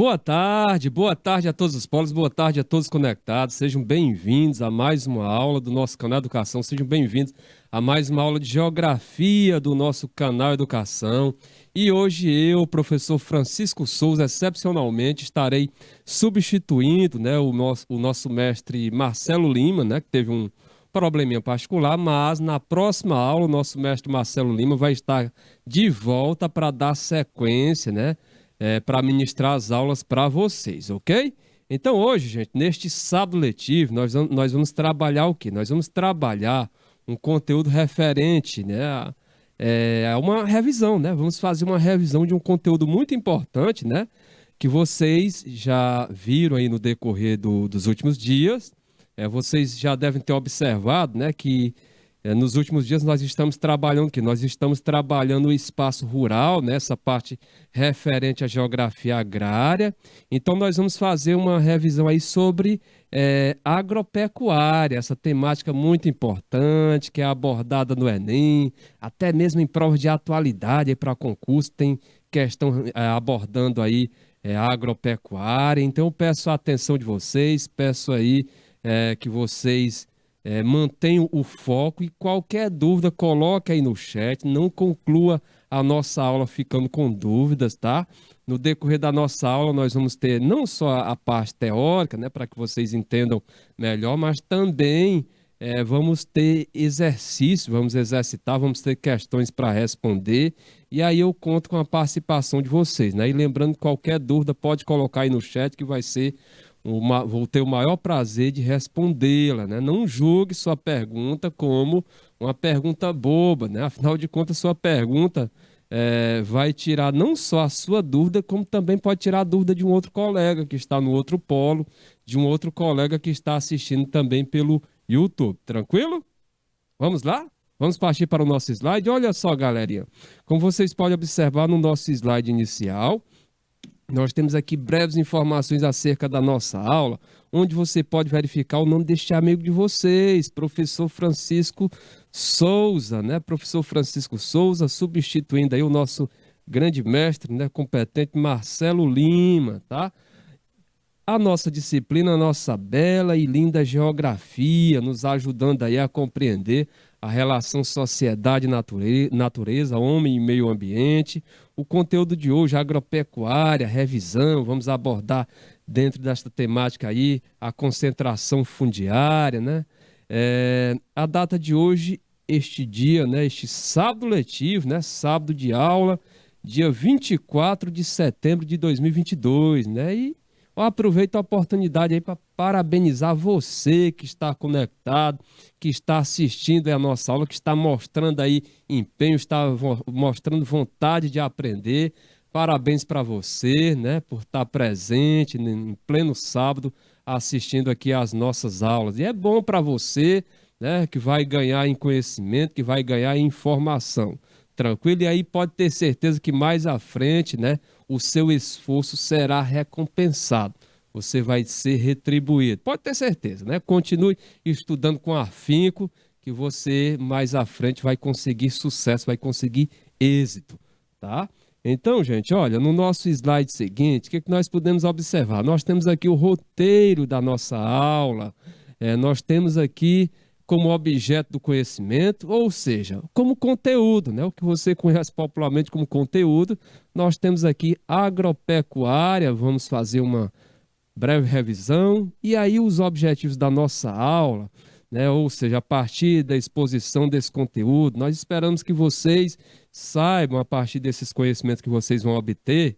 Boa tarde a todos os polos, boa tarde a todos conectados. Sejam bem-vindos a mais uma aula do nosso canal Educação. Sejam bem-vindos a mais uma aula de geografia do nosso canal Educação. E hoje eu, professor Francisco Souza, excepcionalmente estarei substituindo, o nosso mestre Marcelo Lima, que teve um probleminha particular, mas na próxima aula o nosso mestre Marcelo Lima vai estar de volta para dar sequência, para ministrar as aulas para vocês, ok? Então hoje, gente, neste sábado letivo, nós vamos trabalhar o quê? Nós vamos trabalhar um conteúdo referente, a uma revisão, né? Vamos fazer uma revisão de um conteúdo muito importante, que vocês já viram aí no decorrer dos últimos dias. Vocês já devem ter observado, que nos últimos dias nós estamos trabalhando o quê? Nós estamos trabalhando o espaço rural, essa parte referente à geografia agrária. Então nós vamos fazer uma revisão aí sobre agropecuária, essa temática muito importante que é abordada no Enem, até mesmo em provas de atualidade para concurso tem questão abordando aí a agropecuária. Então eu peço a atenção de vocês, peço aí que vocês mantenham o foco e qualquer dúvida coloque aí no chat, não conclua a nossa aula ficando com dúvidas, tá? No decorrer da nossa aula nós vamos ter não só a parte teórica, para que vocês entendam melhor, mas também vamos ter exercício, vamos exercitar, vamos ter questões para responder e aí eu conto com a participação de vocês, E lembrando, qualquer dúvida pode colocar aí no chat que vai ser vou ter o maior prazer de respondê-la, Não julgue sua pergunta como uma pergunta boba, Afinal de contas, sua pergunta vai tirar não só a sua dúvida, como também pode tirar a dúvida de um outro colega que está no outro polo, de um outro colega que está assistindo também pelo YouTube. Tranquilo? Vamos lá? Vamos partir para o nosso slide. Olha só, galerinha, como vocês podem observar no nosso slide inicial, nós temos aqui breves informações acerca da nossa aula, onde você pode verificar o nome deste amigo de vocês, professor Francisco Souza, Professor Francisco Souza, substituindo aí o nosso grande mestre, competente Marcelo Lima, tá? A nossa disciplina, a nossa bela e linda geografia, nos ajudando aí a compreender a relação sociedade-natureza, homem e meio ambiente. O conteúdo de hoje, agropecuária, revisão, vamos abordar dentro desta temática aí a concentração fundiária, A data de hoje, este dia, este sábado letivo, sábado de aula, dia 24 de setembro de 2022, E eu aproveito a oportunidade aí para parabenizar você que está conectado, que está assistindo a nossa aula, que está mostrando aí empenho, está mostrando vontade de aprender. Parabéns para você, por estar presente em pleno sábado assistindo aqui às nossas aulas. E é bom para você, que vai ganhar em conhecimento, que vai ganhar em informação. Tranquilo? E aí pode ter certeza que mais à frente, o seu esforço será recompensado. Você vai ser retribuído. Pode ter certeza, Continue estudando com afinco, que você mais à frente vai conseguir sucesso, vai conseguir êxito, tá? Então, gente, olha, no nosso slide seguinte, o que nós podemos observar? Nós temos aqui o roteiro da nossa aula, nós temos aqui como objeto do conhecimento, ou seja, como conteúdo, o que você conhece popularmente como conteúdo. Nós temos aqui agropecuária, vamos fazer uma breve revisão, e aí os objetivos da nossa aula, ou seja, a partir da exposição desse conteúdo, nós esperamos que vocês saibam, a partir desses conhecimentos que vocês vão obter,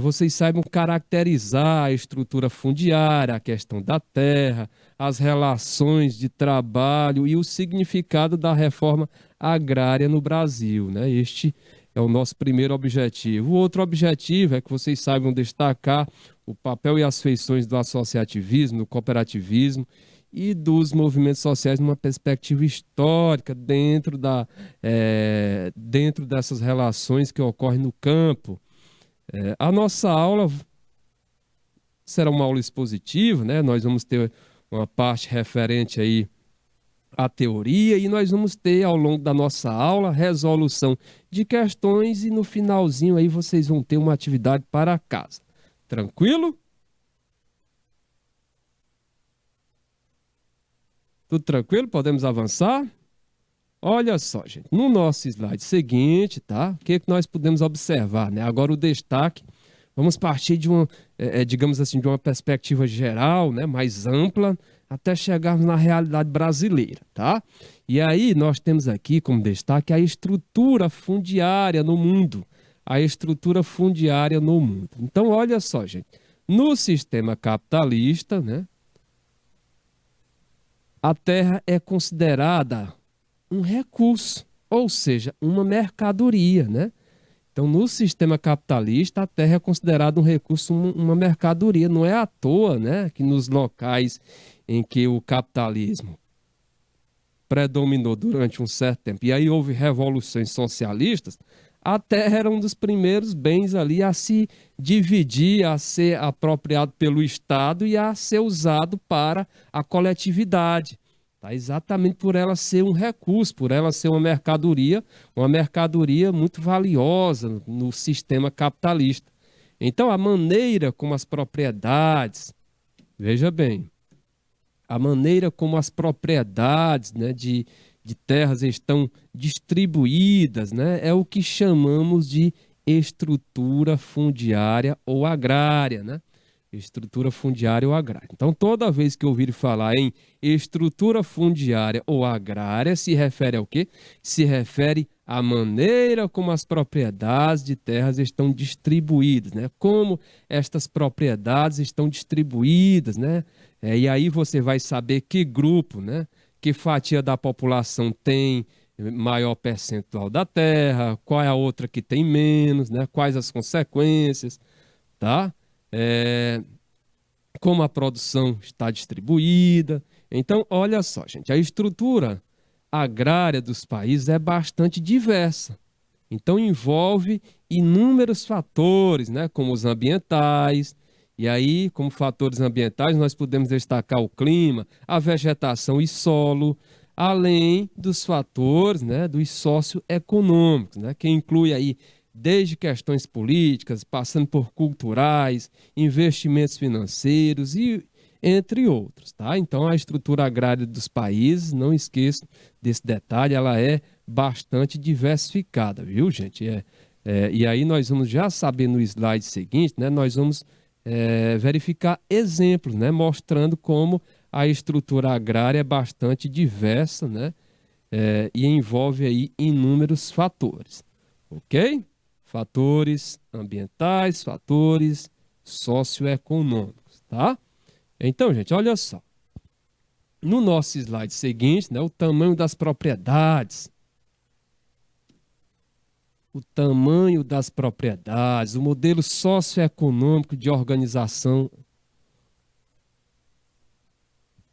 vocês saibam caracterizar a estrutura fundiária, a questão da terra, as relações de trabalho e o significado da reforma agrária no Brasil, Este é o nosso primeiro objetivo. O outro objetivo é que vocês saibam destacar o papel e as feições do associativismo, do cooperativismo e dos movimentos sociais numa perspectiva histórica dentro dessas relações que ocorrem no campo. A nossa aula será uma aula expositiva, Nós vamos ter uma parte referente aí à teoria e nós vamos ter ao longo da nossa aula resolução de questões e no finalzinho aí vocês vão ter uma atividade para casa. Tranquilo? Tudo tranquilo? Podemos avançar? Olha só, gente, no nosso slide seguinte, tá? O que nós podemos observar, né? Agora o destaque, vamos partir de uma, digamos assim, de uma perspectiva geral, né? Mais ampla, até chegarmos na realidade brasileira, tá? E aí nós temos aqui como destaque a estrutura fundiária no mundo. A estrutura fundiária no mundo. Então, olha só, gente, no sistema capitalista, né? A terra é considerada um recurso, ou seja, uma mercadoria, né? Então, no sistema capitalista, a terra é considerada um recurso, uma mercadoria. Não é à toa, né, que nos locais em que o capitalismo predominou durante um certo tempo, e aí houve revoluções socialistas, a terra era um dos primeiros bens ali a se dividir, a ser apropriado pelo Estado e a ser usado para a coletividade. Tá? Exatamente por ela ser um recurso, por ela ser uma mercadoria muito valiosa no sistema capitalista. Então, a maneira como as propriedades, veja bem, a maneira como as propriedades, né, de terras estão distribuídas, né, é o que chamamos de estrutura fundiária ou agrária, né? Estrutura fundiária ou agrária. Então, toda vez que ouvir falar em estrutura fundiária ou agrária, se refere ao quê? Se refere à maneira como as propriedades de terras estão distribuídas, né? Como estas propriedades estão distribuídas, né? E aí você vai saber que grupo, né? Que fatia da população tem maior percentual da terra, qual é a outra que tem menos, né? Quais as consequências, tá? É, como a produção está distribuída. Então, olha só, gente, a estrutura agrária dos países é bastante diversa. Então, envolve inúmeros fatores, né, como os ambientais. E aí, como fatores ambientais, nós podemos destacar o clima, a vegetação e solo, além dos fatores, né, dos socioeconômicos, né, que inclui aí desde questões políticas, passando por culturais, investimentos financeiros e entre outros, tá? Então, a estrutura agrária dos países, não esqueça desse detalhe, ela é bastante diversificada, viu, gente? E aí nós vamos já saber no slide seguinte, né? Nós vamos verificar exemplos, né? Mostrando como a estrutura agrária é bastante diversa, né? E envolve aí inúmeros fatores, ok? Fatores ambientais, fatores socioeconômicos, tá? Então, gente, olha só. No nosso slide seguinte, né, o tamanho das propriedades. O tamanho das propriedades, o modelo socioeconômico de organização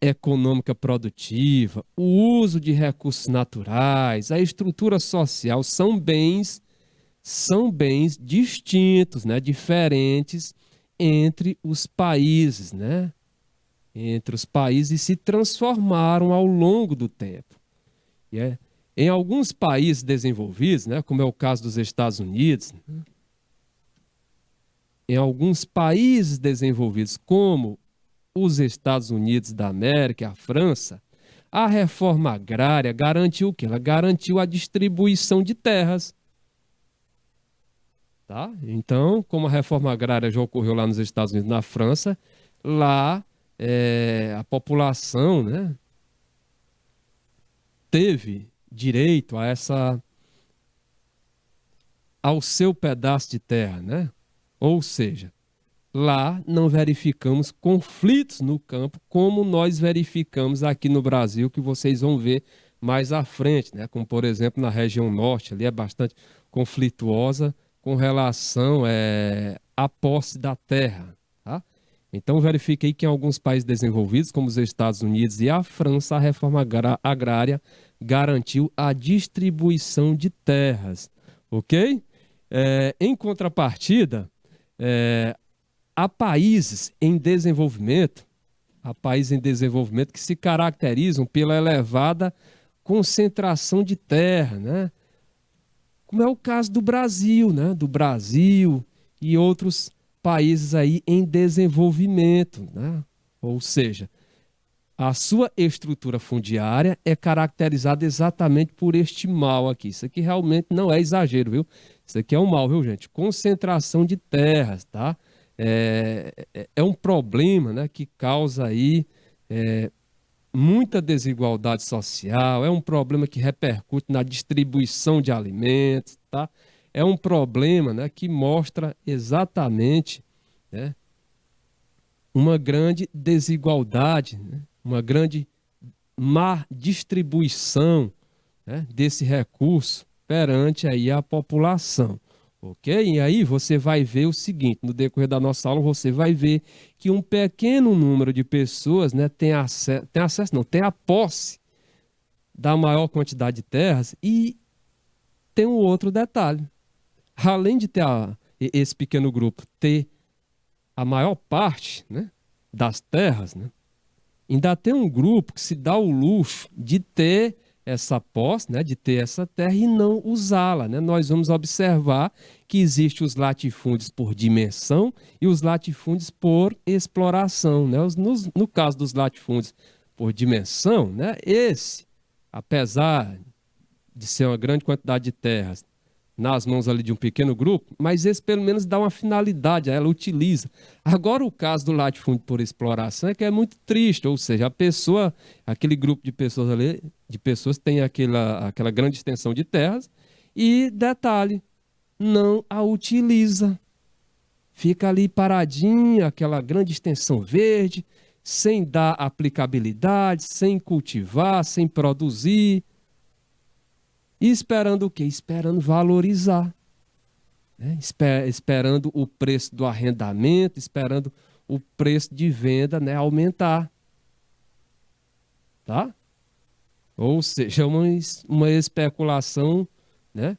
econômica produtiva, o uso de recursos naturais, a estrutura social são bens distintos, né, diferentes entre os países, né? Entre os países se transformaram ao longo do tempo. Em alguns países desenvolvidos, né, como é o caso dos Estados Unidos, em alguns países desenvolvidos, como os Estados Unidos da América, a França, a reforma agrária garantiu o quê? Ela garantiu a distribuição de terras. Tá? Então, como a reforma agrária já ocorreu lá nos Estados Unidos, na França, lá a população, né, teve direito ao seu pedaço de terra, né? Ou seja, lá não verificamos conflitos no campo como nós verificamos aqui no Brasil, que vocês vão ver mais à frente, né? Como, por exemplo, na região norte, ali é bastante conflituosa com relação à posse da terra, tá? Então, verifiquei que em alguns países desenvolvidos, como os Estados Unidos e a França, a reforma agrária garantiu a distribuição de terras, ok? Em contrapartida, há países em desenvolvimento que se caracterizam pela elevada concentração de terra, né? Como é o caso do Brasil, né? Do Brasil e outros países aí em desenvolvimento, né? Ou seja, a sua estrutura fundiária é caracterizada exatamente por este mal aqui. Isso aqui realmente não é exagero, viu? Isso aqui é um mal, viu, gente? Concentração de terras, tá? É um problema, né, que causa aí muita desigualdade social, é um problema que repercute na distribuição de alimentos, tá? É um problema, né, que mostra exatamente, né, uma grande desigualdade, né, uma grande má distribuição, né, desse recurso perante aí a população. Ok? E aí você vai ver o seguinte, no decorrer da nossa aula você vai ver que um pequeno número de pessoas, né, tem acesso não, tem a posse da maior quantidade de terras e tem um outro detalhe. Além de ter esse pequeno grupo ter a maior parte, né, das terras, né, ainda tem um grupo que se dá o luxo de ter essa posse, né, de ter essa terra e não usá-la, né? Nós vamos observar que existem os latifúndios por dimensão e os latifúndios por exploração, né? No caso dos latifúndios por dimensão, né, apesar de ser uma grande quantidade de terras nas mãos ali de um pequeno grupo, mas esse pelo menos dá uma finalidade, ela utiliza. Agora o caso do latifúndio por exploração é que é muito triste, ou seja, a pessoa, aquele grupo de pessoas ali, de pessoas tem aquela grande extensão de terras e, detalhe, não a utiliza. Fica ali paradinha, aquela grande extensão verde, sem dar aplicabilidade, sem cultivar, sem produzir. E esperando o quê? Esperando valorizar, né? Esperando o preço do arrendamento, esperando o preço de venda, né, aumentar. Tá? Ou seja, uma especulação, né?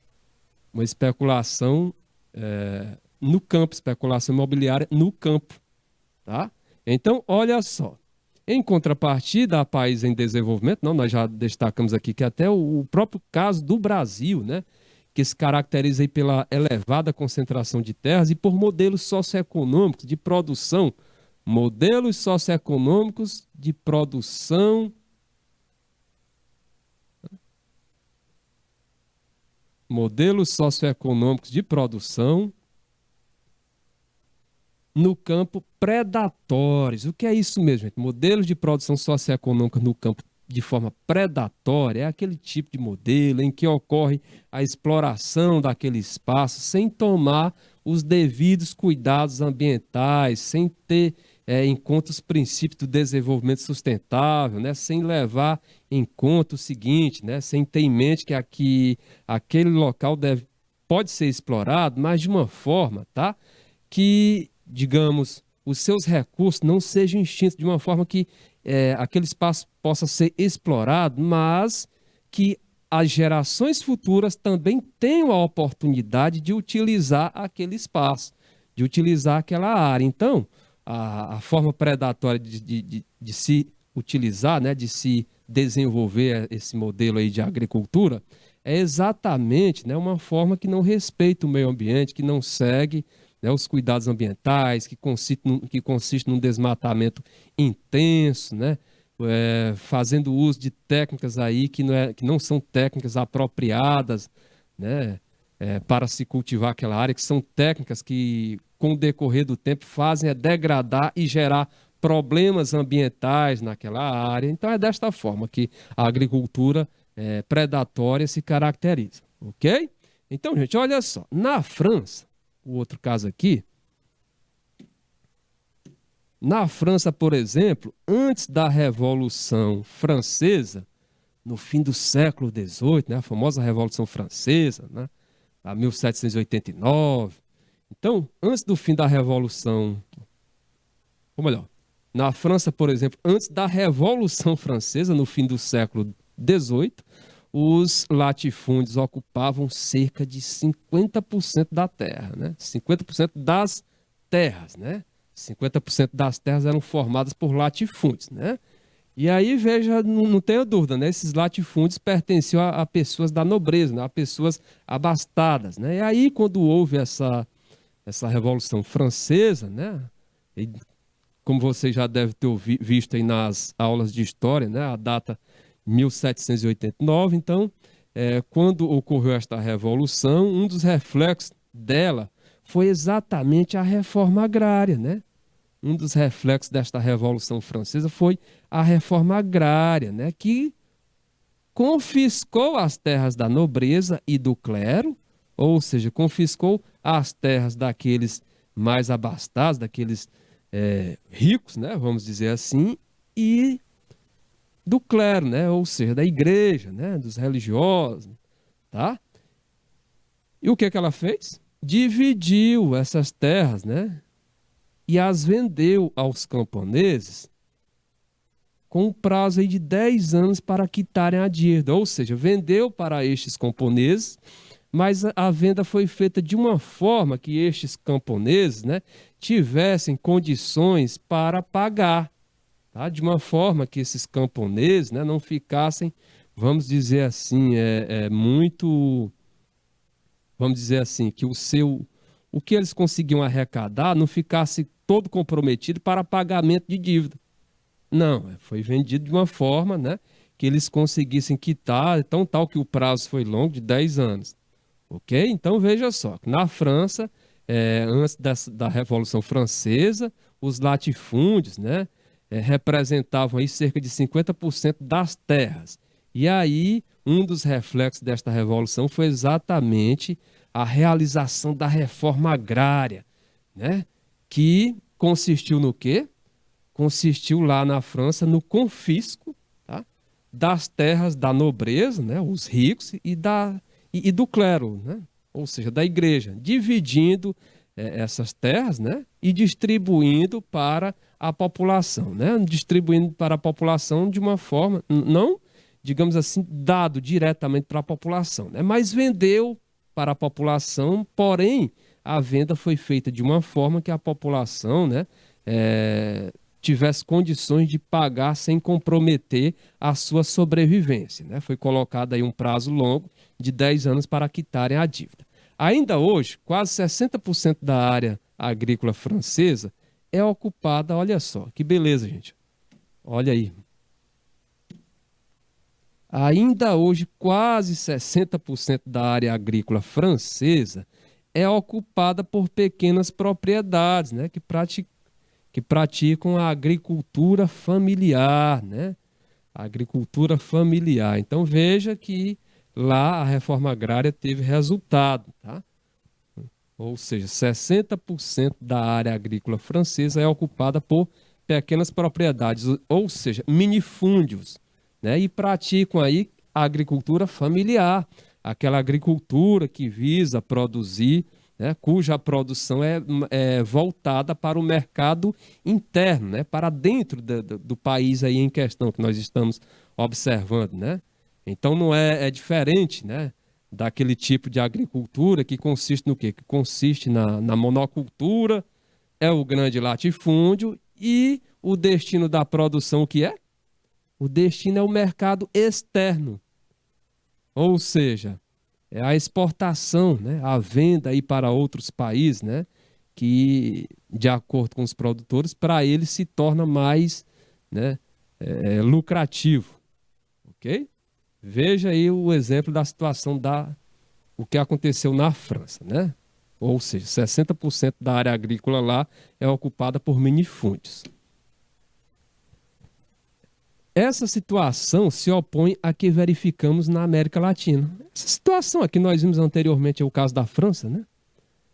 Uma especulação no campo, especulação imobiliária no campo. Tá? Então, olha só. Em contrapartida a países em desenvolvimento, não, nós já destacamos aqui que até o próprio caso do Brasil, né, que se caracteriza aí pela elevada concentração de terras e por modelos socioeconômicos de produção, modelos socioeconômicos de produção, modelos socioeconômicos de produção no campo predatórios. O que é isso mesmo, gente? Modelos de produção socioeconômica no campo de forma predatória é aquele tipo de modelo em que ocorre a exploração daquele espaço sem tomar os devidos cuidados ambientais, sem ter em conta os princípios do desenvolvimento sustentável, né? Sem levar em conta o seguinte, né? Sem ter em mente que aquele local pode ser explorado, mas de uma forma, tá? Que, digamos, os seus recursos não sejam extintos de uma forma que aquele espaço possa ser explorado, mas que as gerações futuras também tenham a oportunidade de utilizar aquele espaço, de utilizar aquela área. Então, a forma predatória de se utilizar, né, de se desenvolver esse modelo aí de agricultura, é exatamente, né, uma forma que não respeita o meio ambiente, que não segue, né, os cuidados ambientais, que consiste num desmatamento intenso, né, fazendo uso de técnicas aí que não são técnicas apropriadas, né, para se cultivar aquela área, que são técnicas que, com o decorrer do tempo, fazem degradar e gerar problemas ambientais naquela área. Então é desta forma que a agricultura predatória se caracteriza, ok? Então, gente, olha só, na França, o outro caso aqui, na França, por exemplo, antes da Revolução Francesa, no fim do século XVIII, né, a famosa Revolução Francesa, né, a 1789. Então, antes do fim da Revolução, ou melhor, na França, por exemplo, antes da Revolução Francesa, no fim do século XVIII, os latifúndios ocupavam cerca de 50% da terra, né? 50% das terras, né? 50% das terras eram formadas por latifúndios, né? E aí, veja, não tenha dúvida, né? Esses latifúndios pertenciam a pessoas da nobreza, né? A pessoas abastadas, né? E aí, quando houve essa Revolução Francesa, né? E, como você já deve ter visto aí nas aulas de história, né? A data 1789. Então, quando ocorreu esta revolução, um dos reflexos dela foi exatamente a reforma agrária, né? Um dos reflexos desta Revolução Francesa foi a reforma agrária, né? Que confiscou as terras da nobreza e do clero, ou seja, confiscou as terras daqueles mais abastados, daqueles ricos, né, vamos dizer assim, e do clero, né, ou seja, da igreja, né, dos religiosos, tá? E o que que ela fez? Dividiu essas terras, né, e as vendeu aos camponeses com um prazo aí de 10 anos para quitarem a dívida, ou seja, vendeu para estes camponeses, mas a venda foi feita de uma forma que estes camponeses, né, tivessem condições para pagar, tá? De uma forma que esses camponeses, né, não ficassem, vamos dizer assim, muito, vamos dizer assim, que o que eles conseguiam arrecadar não ficasse todo comprometido para pagamento de dívida. Não, foi vendido de uma forma, né, que eles conseguissem quitar, tão tal que o prazo foi longo, de 10 anos. Ok? Então veja só, que na França, antes da Revolução Francesa, os latifúndios, né, representavam aí cerca de 50% das terras. E aí, um dos reflexos desta revolução foi exatamente a realização da reforma agrária, né, que consistiu no quê? Consistiu lá na França no confisco, tá, das terras da nobreza, né, os ricos, e do clero, né, ou seja, da igreja, dividindo essas terras, né, e distribuindo para a população, né, distribuindo para a população de uma forma, não, digamos assim, dado diretamente para a população, né, mas vendeu para a população, porém, a venda foi feita de uma forma que a população, né, tivesse condições de pagar sem comprometer a sua sobrevivência, né? Foi colocado aí um prazo longo de 10 anos para quitarem a dívida. Ainda hoje, quase 60% da área agrícola francesa é ocupada, olha só, que beleza, gente. Olha aí. Ainda hoje, quase 60% da área agrícola francesa é ocupada por pequenas propriedades, né, que praticam a agricultura familiar, né? A agricultura familiar. Então veja que lá a reforma agrária teve resultado, tá? Ou seja, 60% da área agrícola francesa é ocupada por pequenas propriedades, ou seja, minifúndios, né? E praticam aí a agricultura familiar, aquela agricultura que visa produzir, né, cuja produção é voltada para o mercado interno, né, para dentro do país aí em questão que nós estamos observando, né? Então não é diferente, né, daquele tipo de agricultura que consiste no quê? Que consiste na monocultura, é o grande latifúndio e o destino da produção o que é? O destino é o mercado externo, ou seja, é a exportação, né? A venda aí para outros países, né? Que, de acordo com os produtores, para eles se torna mais, né, lucrativo, ok? Veja aí o exemplo da situação o que aconteceu na França, né? Ou seja, 60% da área agrícola lá é ocupada por minifúndios. Essa situação se opõe à que verificamos na América Latina. Essa situação aqui nós vimos anteriormente, é o caso da França, né?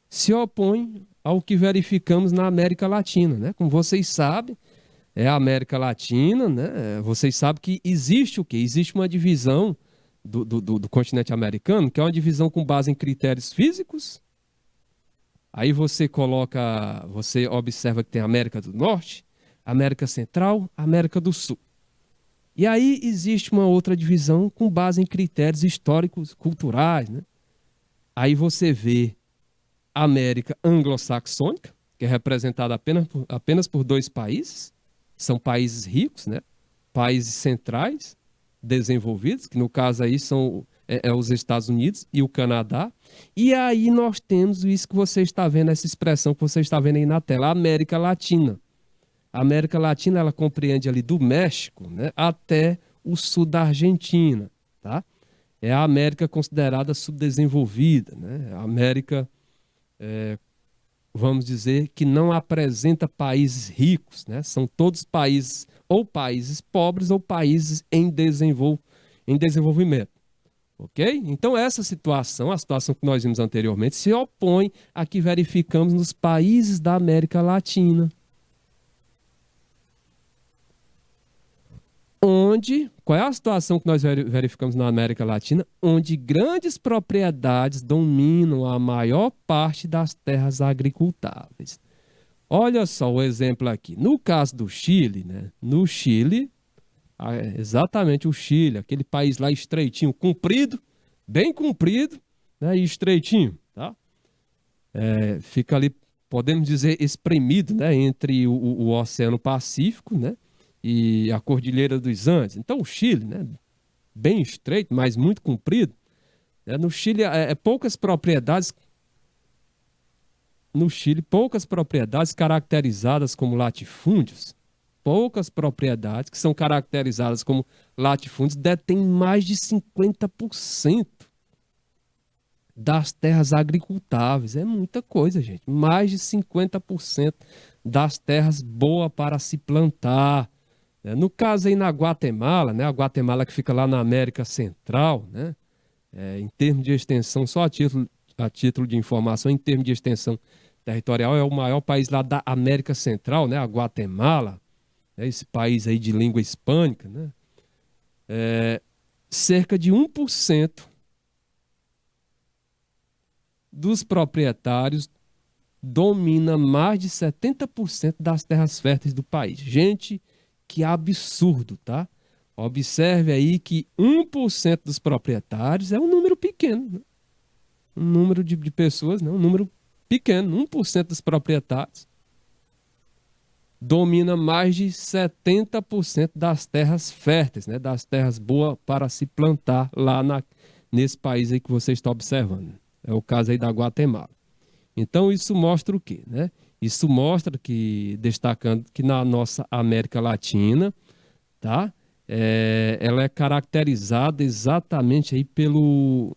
Se opõe ao que verificamos na América Latina, né? Como vocês sabem, é a América Latina, né? Vocês sabem que existe o quê? Existe uma divisão do continente americano, que é uma divisão com base em critérios físicos. Aí você observa que tem a América do Norte, América Central, América do Sul. E aí existe uma outra divisão com base em critérios históricos, culturais, né? Aí você vê a América anglo-saxônica, que é representada apenas por dois países, são países ricos, né? Países centrais, desenvolvidos, que no caso aí é os Estados Unidos e o Canadá. E aí nós temos isso que você está vendo, essa expressão que você está vendo aí na tela, a América Latina. A América Latina, ela compreende ali do México, né, até o sul da Argentina, tá? É a América considerada subdesenvolvida, né? A América, vamos dizer, que não apresenta países ricos, né? São todos países, ou países pobres, ou países em desenvolvimento. Ok? Então, essa situação, a situação que nós vimos anteriormente, se opõe à que verificamos nos países da América Latina, onde, qual é a situação que nós verificamos na América Latina? Onde grandes propriedades dominam a maior parte das terras agricultáveis. Olha só o exemplo aqui. No caso do Chile, né? No Chile, exatamente o Chile, aquele país lá estreitinho, comprido, bem comprido, né? E estreitinho, tá? Fica ali, podemos dizer, espremido, né? Entre o Oceano Pacífico, né? E a Cordilheira dos Andes. Então o Chile, né? Bem estreito, mas muito comprido. Né? No Chile, poucas propriedades. No Chile, poucas propriedades caracterizadas como latifúndios, poucas propriedades que são caracterizadas como latifúndios detêm mais de 50% das terras agricultáveis. É muita coisa, gente. Mais de 50% das terras boas para se plantar. No caso aí na Guatemala, né? A Guatemala que fica lá na América Central, né? Em termos de extensão, só a título de informação, em termos de extensão territorial, é o maior país lá da América Central, né? A Guatemala, né? Esse país aí de língua hispânica, né? Cerca de 1% dos proprietários domina mais de 70% das terras férteis do país. Gente, que absurdo, tá? Observe aí que 1% dos proprietários é um número pequeno, né? Um número de pessoas, né? Um número pequeno, 1% dos proprietários domina mais de 70% das terras férteis, né? Das terras boas para se plantar lá nesse país aí que você está observando. É o caso aí da Guatemala. Então isso mostra o quê, né? Isso mostra que, destacando que na nossa América Latina, tá? Ela é caracterizada exatamente aí pelo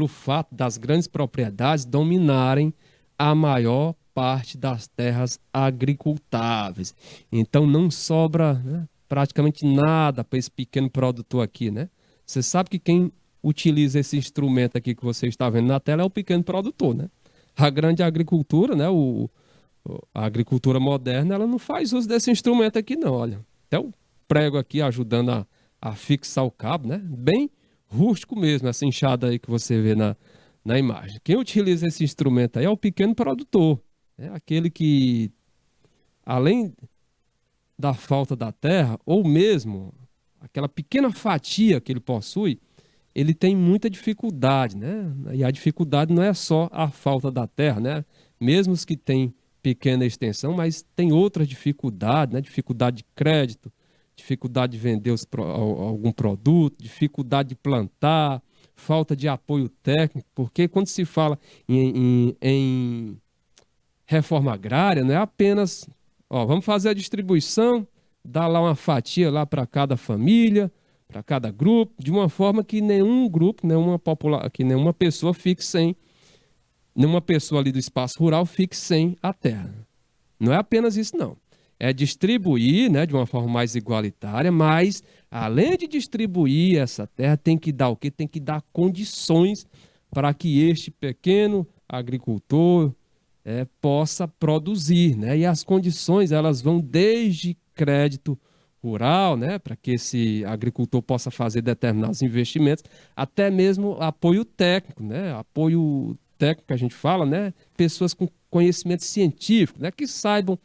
fato das grandes propriedades dominarem a maior parte das terras agricultáveis. Então não sobra, né, praticamente nada para esse pequeno produtor aqui, né? Você sabe que quem utiliza esse instrumento aqui que você está vendo na tela é o pequeno produtor, né? A grande agricultura, né, a agricultura moderna, ela não faz uso desse instrumento aqui não, olha. Até o prego aqui ajudando a fixar o cabo, né? Bem rústico mesmo, essa enxada aí que você vê na imagem. Quem utiliza esse instrumento aí é o pequeno produtor, né? Aquele que, além da falta da terra, ou mesmo aquela pequena fatia que ele possui, ele tem muita dificuldade, né? E a dificuldade não é só a falta da terra, né? Mesmo os que têm pequena extensão, mas tem outra dificuldade, né? Dificuldade de crédito, dificuldade de vender algum produto, dificuldade de plantar, falta de apoio técnico, porque quando se fala em reforma agrária, não é apenas, ó, vamos fazer a distribuição, dar lá uma fatia lá para cada família, para cada grupo, de uma forma que nenhum grupo, que nenhuma pessoa fique sem, nenhuma pessoa ali do espaço rural fique sem a terra. Não é apenas isso, não. É distribuir, né, de uma forma mais igualitária, mas além de distribuir essa terra, tem que dar o quê? Tem que dar condições para que este pequeno agricultor possa produzir, né? E as condições, elas vão desde crédito rural, né, para que esse agricultor possa fazer determinados investimentos, até mesmo apoio técnico, né? Apoio técnico que a gente fala, né? Pessoas com conhecimento científico, né, que saibam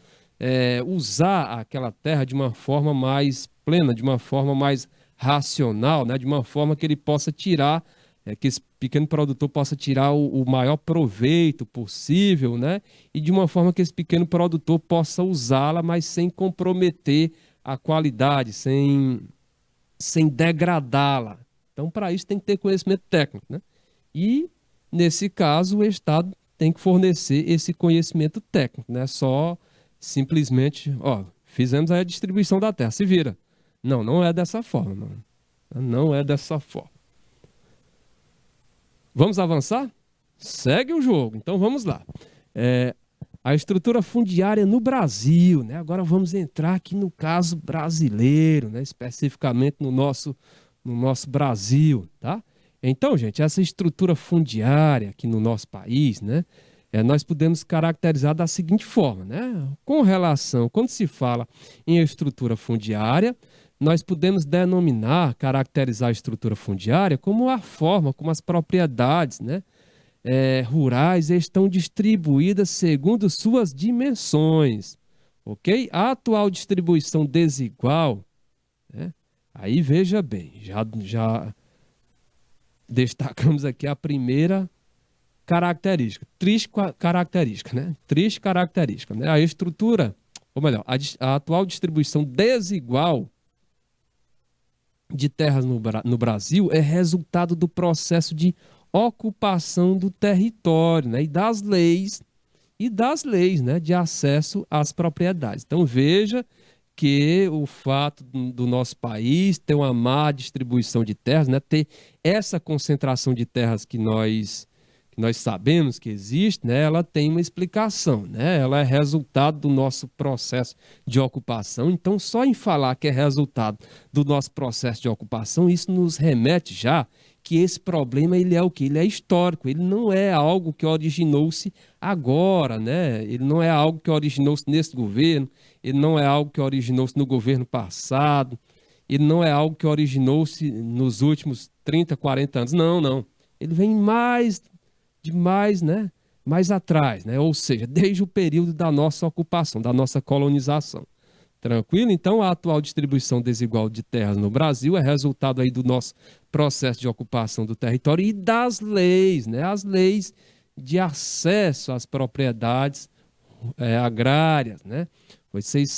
usar aquela terra de uma forma mais plena, de uma forma mais racional, né, de uma forma que ele possa tirar, que esse pequeno produtor possa tirar o maior proveito possível, né, e de uma forma que esse pequeno produtor possa usá-la, mas sem comprometer a qualidade, sem degradá-la. Então, para isso tem que ter conhecimento técnico, né? E, nesse caso, o Estado tem que fornecer esse conhecimento técnico, né? Só simplesmente, ó, fizemos a distribuição da terra, se vira. Não, não é dessa forma, não. Não é dessa forma. Vamos avançar? Segue o jogo. Então vamos lá. A estrutura fundiária no Brasil, né? Agora vamos entrar aqui no caso brasileiro, né? Especificamente no nosso Brasil, tá? Então, gente, essa estrutura fundiária aqui no nosso país, né? Nós podemos caracterizar da seguinte forma, né? Com relação, quando se fala em estrutura fundiária, nós podemos denominar, caracterizar a estrutura fundiária como a forma, como as propriedades, né? Rurais estão distribuídas segundo suas dimensões, ok? A atual distribuição desigual, né? Aí veja bem, já destacamos aqui a primeira característica, triste característica, né? Triste característica, né? A estrutura, ou melhor, a atual distribuição desigual de terras no Brasil é resultado do processo de ocupação do território, né? E das leis, né? De acesso às propriedades. Então veja que o fato do nosso país ter uma má distribuição de terras, né? Ter essa concentração de terras que nós sabemos que existe, né, ela tem uma explicação, né? Ela é resultado do nosso processo de ocupação. Então, só em falar que é resultado do nosso processo de ocupação, isso nos remete já que esse problema ele é o quê? Ele é histórico, ele não é algo que originou-se agora, né? Ele não é algo que originou-se nesse governo, ele não é algo que originou-se no governo passado, ele não é algo que originou-se nos últimos 30, 40 anos. Não, não. Ele vem né, mais atrás, né? Ou seja, desde o período da nossa ocupação, da nossa colonização. Tranquilo? Então, a atual distribuição desigual de terras no Brasil é resultado aí do nosso processo de ocupação do território e das leis, né? As leis de acesso às propriedades agrárias, né? Vocês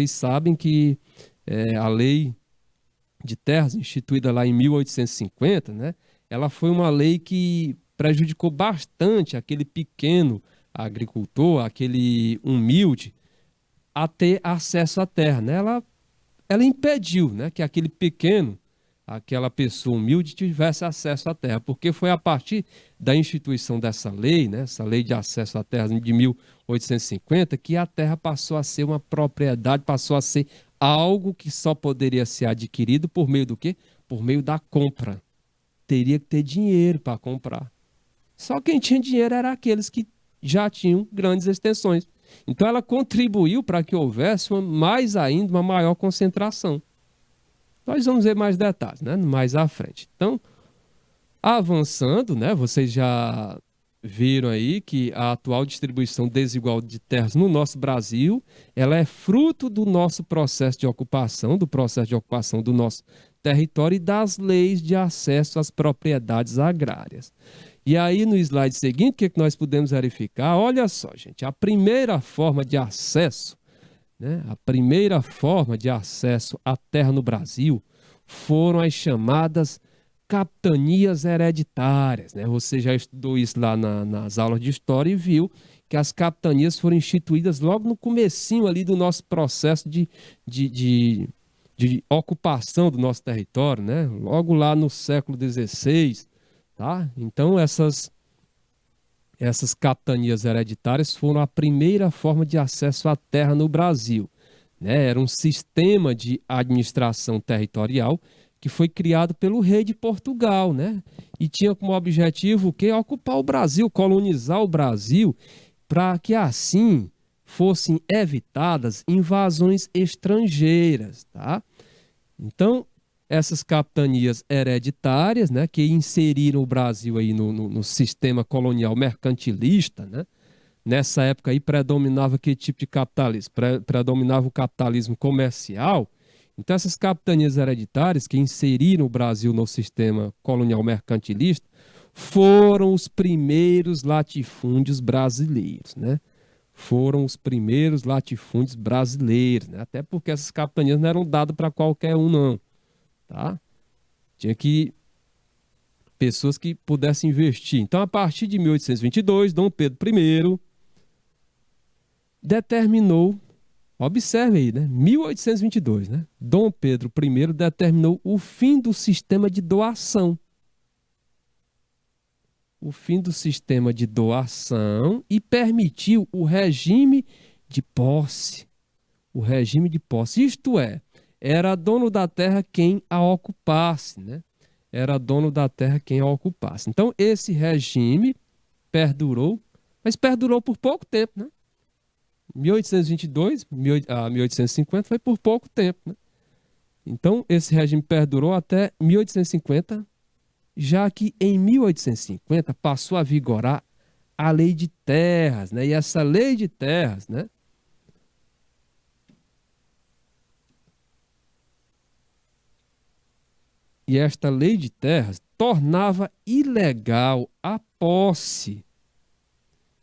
sabem que a lei de terras, instituída lá em 1850, né? Ela foi uma lei que prejudicou bastante aquele pequeno agricultor, aquele humilde, a ter acesso à terra, né? Ela impediu, né, que aquele pequeno, aquela pessoa humilde tivesse acesso à terra, porque foi a partir da instituição dessa lei, né, essa lei de acesso à terra de 1850, que a terra passou a ser uma propriedade, passou a ser algo que só poderia ser adquirido por meio do quê? Por meio da compra. Teria que ter dinheiro para comprar. Só quem tinha dinheiro era aqueles que já tinham grandes extensões. Então ela contribuiu para que houvesse mais ainda uma maior concentração. Nós vamos ver mais detalhes, né, mais à frente. Então, avançando, né, vocês já viram aí que a atual distribuição desigual de terras no nosso Brasil, ela é fruto do nosso processo de ocupação, do processo de ocupação do nosso território e das leis de acesso às propriedades agrárias. E aí, no slide seguinte, o que nós podemos verificar? Olha só, gente, a primeira forma de acesso, né, a primeira forma de acesso à terra no Brasil foram as chamadas capitanias hereditárias, né? Você já estudou isso lá nas aulas de história e viu que as capitanias foram instituídas logo no comecinho ali do nosso processo de ocupação do nosso território, né? Logo lá no século XVI, tá? Então, essas capitanias hereditárias foram a primeira forma de acesso à terra no Brasil, né? Era um sistema de administração territorial que foi criado pelo rei de Portugal, né? E tinha como objetivo o quê? Ocupar o Brasil, colonizar o Brasil, para que assim fossem evitadas invasões estrangeiras, tá? Então, essas capitanias hereditárias, né, que inseriram o Brasil aí no sistema colonial mercantilista, né? Nessa época aí predominava que tipo de capitalismo? Predominava o capitalismo comercial. Então, essas capitanias hereditárias que inseriram o Brasil no sistema colonial mercantilista foram os primeiros latifúndios brasileiros, né? Foram os primeiros latifúndios brasileiros, né? Até porque essas capitanias não eram dadas para qualquer um, não, tá? Tinha que pessoas que pudessem investir. Então, a partir de 1822, Dom Pedro I determinou, observe aí, né? 1822, né? Dom Pedro I determinou o fim do sistema de doação. O fim do sistema de doação e permitiu o regime de posse. O regime de posse, isto é, era dono da terra quem a ocupasse, né? Era dono da terra quem a ocupasse. Então, esse regime perdurou, mas perdurou por pouco tempo, né? 1822 a 1850 foi por pouco tempo, né? Então, esse regime perdurou até 1850, já que em 1850 passou a vigorar a Lei de Terras, né? E essa Lei de Terras, né? E esta Lei de Terras tornava ilegal a posse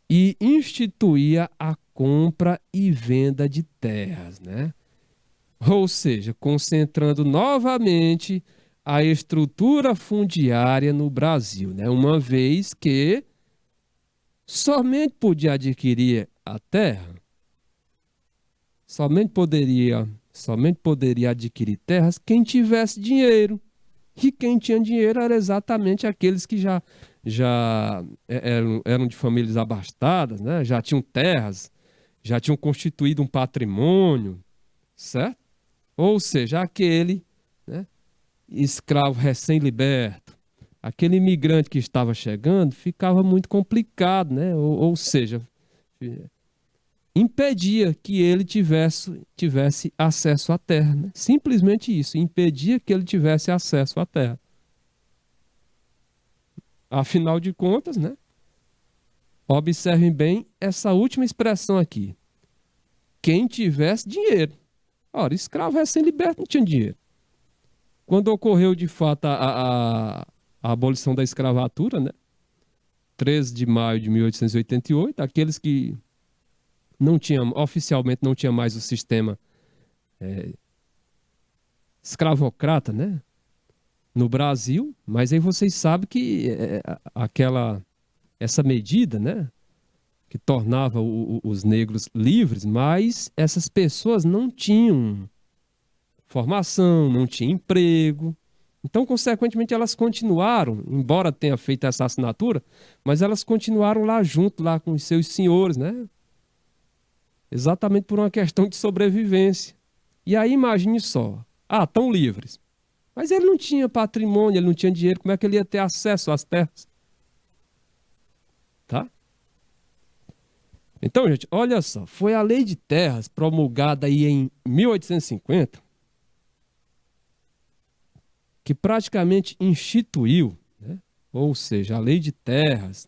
e instituía a compra e venda de terras, né? Ou seja, concentrando novamente a estrutura fundiária no Brasil, né? Uma vez que somente podia adquirir a terra, somente poderia adquirir terras quem tivesse dinheiro. E quem tinha dinheiro era exatamente aqueles que eram de famílias abastadas, né? Já tinham terras, já tinham constituído um patrimônio, certo? Ou seja, aquele, né, escravo recém-liberto, aquele imigrante que estava chegando, ficava muito complicado, né? Ou seja, impedia que ele tivesse acesso à terra, né? Simplesmente isso, impedia que ele tivesse acesso à terra. Afinal de contas, né? Observem bem essa última expressão aqui. Quem tivesse dinheiro. Ora, escravo recém-liberto não tinha dinheiro. Quando ocorreu de fato a abolição da escravatura, né? 13 de maio de 1888, aqueles que não tinham, oficialmente não tinha mais o sistema escravocrata, né? No Brasil, mas aí vocês sabem que essa medida, né? Que tornava os negros livres, mas essas pessoas não tinham formação, não tinham emprego. Então, consequentemente, elas continuaram, embora tenha feito essa assinatura, mas elas continuaram lá junto, lá com os seus senhores, né? Exatamente por uma questão de sobrevivência. E aí, imagine só, estão livres. Mas ele não tinha patrimônio, ele não tinha dinheiro, como é que ele ia ter acesso às terras? Tá? Então, gente, olha só, foi a Lei de Terras promulgada aí em 1850 que praticamente instituiu, né? Ou seja, a Lei de Terras